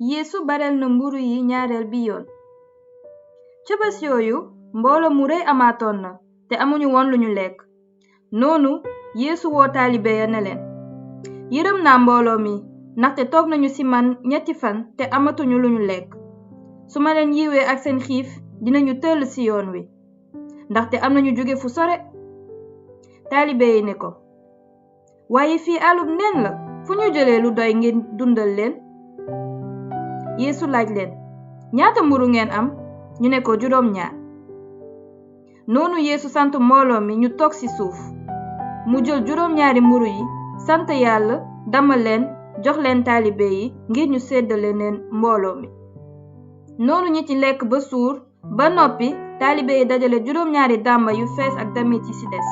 Yeesu bareel na mburu yi ñaareel bi yoon. ca bés yooyu mbooloo mu rëy amaatoon na te amuñu woon lu ñu lekk. noonu Yeesu woo taalibe ya ne leen, yërëm naa mbooloo mi ndaxte toog nañu ci man 3 fan te amatuñu lu ñu lekk. su ma leen yiwee ak seen xiif dinañu tëll ci yoon wi ndaxte am nañu jóge fu sore. taalibe yi ne ko, waaye fii àllub neen la, fu ñu jëlee lu doy ngir dundal leen? Yeesu laaj leen, ñaata mburu ngeen am? ñu ne ko 2. noonu Yeesu sant mbooloo mi ñu toog ci suuf. mu jël 2 mburu yi, sant Yàlla, dama leen, jox leen taalibe yi ngir ñu séddale leen mbooloo mi. noonu ñi ci lekk ba suur ba noppi, taalibe yi dajale 2 dàmba yu fees ak damit yi ci des.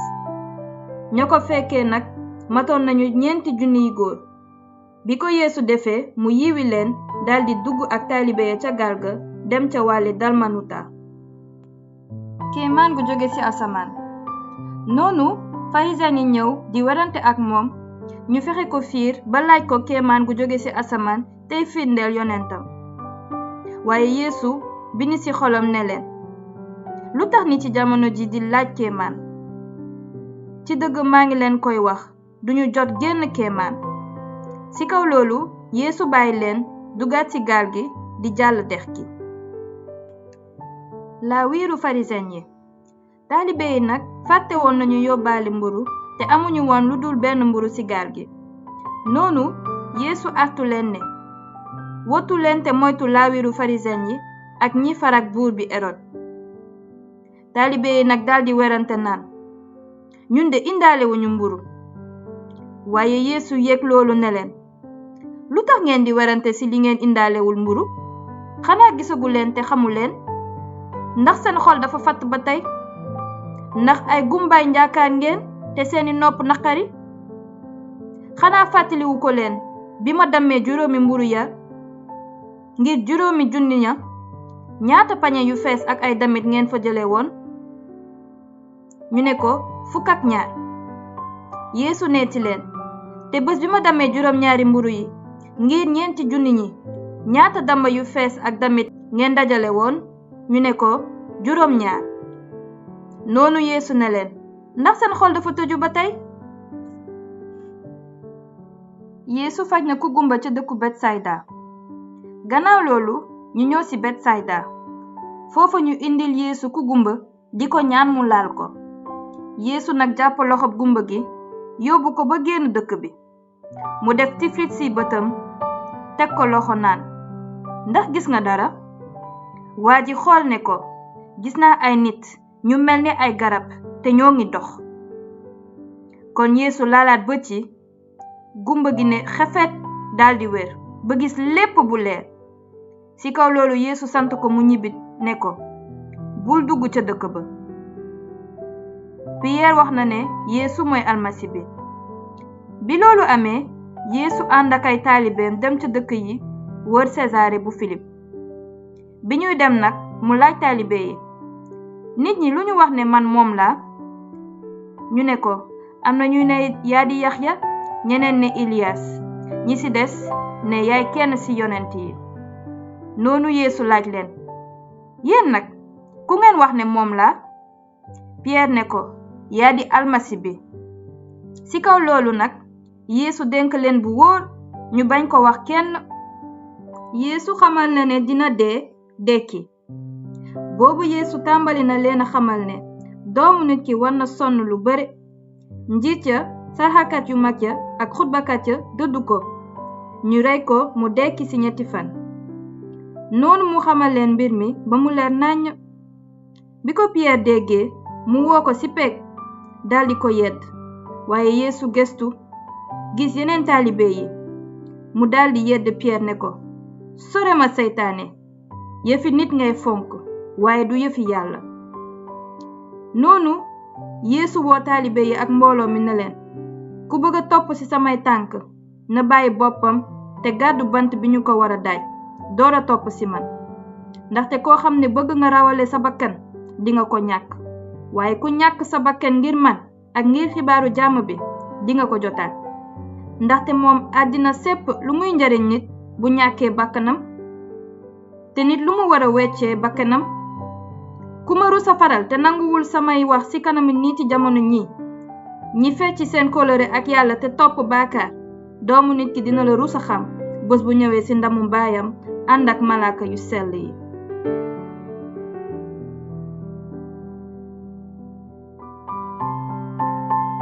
ña ko fekkee nag matoon nañu 4,000 góor. bi ko Yeesu defee mu yiwi leen, daldi dugg ak taalibe ya ca gaal ga dem ca wàlli Dalmanuta. kéemaan gu jóge ci asamaan. noonu farisiyen yi ñëw di werante ak moom. ñu fexe ko fiir ba laaj ko kéemaan gu jóge ci asamaan tey firndeel yonentam. waaye Yeesu bind ci xolam ne leen, lu tax ni ci jamono ji di laaj kéemaan? ci dëgg maa ngi leen koy wax, duñu jot genn kéemaan. ci kaw loolu Yeesu bàyyi leen, dugaat ci gaal gi di jàll dex gi. laawiiru farisiyen yi. taalibe yi nag fàtte woon nañu yóbbaale mburu te amuñu woon lu dul benn mburu ci gaal gi. noonu Yeesu artu leen ne, wotu leen te moytu laawiiru farisiyen yi ak ñi farak buur bi Erod. taalibe yi nag daldi werante naan, ñun de indaalewuñu mburu. waaye Yeesu yëg loolu ne leen, lu tax ngeen di werante ci li ngeen indaalewul mburu? xanaa gisagu leen te xamu leen? ndax seen xol dafa fatt ba tey? ndax ay gumbaay njàkkaar ngeen te seeni nopp naqari? xanaa fàttaliwu ko leen bi ma dammee 5 mburu ya ngir 5,000 ña, ñaata pañe yu fees ak ay damit ngeen fa jële woon? ñu ne ko 12. Yeesu neeti leen, te bés bi ma dammee 2 mburu yi ngir 4,000 ñi, ñaata damba yu fees ak damit ngeen dajale woon? ñu ne ko 2. noonu Yeesu ne leen, ndax seen xol dafa tëju ba tey? Yeesu faj na ku gumba ca dëkku Betsayda. gannaaw loolu ñu ñëw ci Betsayda. foofa ñu indil Yeesu ku gumba di ko ñaan mu laal ko. Yeesu nag jàpp loxob gumba gi yóbbu ko ba génn dëkk bi. mu def tiflit ci bëtam, teg ko loxo naan, ndax gis nga dara? waa ji xool ne ko, gis naa ay nit ñu mel ni ay garab te ñoo ngi dox. kon Yeesu laalaat bët yi, gumba gi ne xefet daldi wér ba gis lépp bu leer. ci kaw loolu Yeesu sant ko mu ñibbi ne ko, bul dugg ca dëkk ba. Piyeer wax na ne Yeesu mooy almasi bi. bi loolu amee, Yeesu ànd ak ay taalibeem dem ca dëkk yi wër Sesaare bu Filip. bi ñuy dem nag mu laaj taalibe yi, nit ñi lu ñu wax ne man moom laa? ñu ne ko, am na ñuy ne yaa di Yaxya, ñeneen ne Iliyas, ñi ci des ne yaay kenn ci yonent yi. noonu Yeesu laaj leen, yéen nag ku ngeen wax ne moom laa? Piyeer ne ko, yaa di almasi bi. ci kaw loolu nag Yeesu dénk leen bu wóor ñu bañ ko wax kenn. Yeesu xamal na ne dina dee dekki. boobu Yeesu tàmbali na leen a xamal ne doomu nit ki war na sonn lu bare. njiit ya, sarxakat yu mag ya ak xutbakat ya dëddu ko. ñu rey ko mu dekki ci 3 fan. noonu mu xamal leen mbir mi ba mu leer nàññ. bi ko Piyeer déggee, mu woo ko ci pegg, daldi ko yedd. waaye Yeesu gestu gis yeneen taalibe yi. mu daldi yedd Piyeer ne ko, sore ma seytaane, yëfi nit ngay fonk waaye du yëfi Yàlla. noonu Yeesu woo taalibe yi ak mbooloo mi ne leen, ku bëgg a topp ci samay tànk na bàyyi boppam te gàddu bant bi ñu ko war a daaj, door a topp ci man. ndaxte koo xam ne bëgg nga rawale sa bakkan dinga ko ñàkk, waaye ku ñàkk sa bakkan ngir man ak ngir xibaaru jàmm bi dinga ko jotaat. ndaxte moom àddina sépp lu muy njariñ nit bu ñàkkee bakkanam te nit lu mu war a weccee bakkanam. ku ma rusa faral te nanguwul samay wax ci kanamu nit ci jamono ñi fecc seen kóllëre ak Yàlla te topp baakaar, doomu nit ki dina la rusa xam bés bu ñëwee ci ndamu baayam ànd ak malaaka yu sell yi.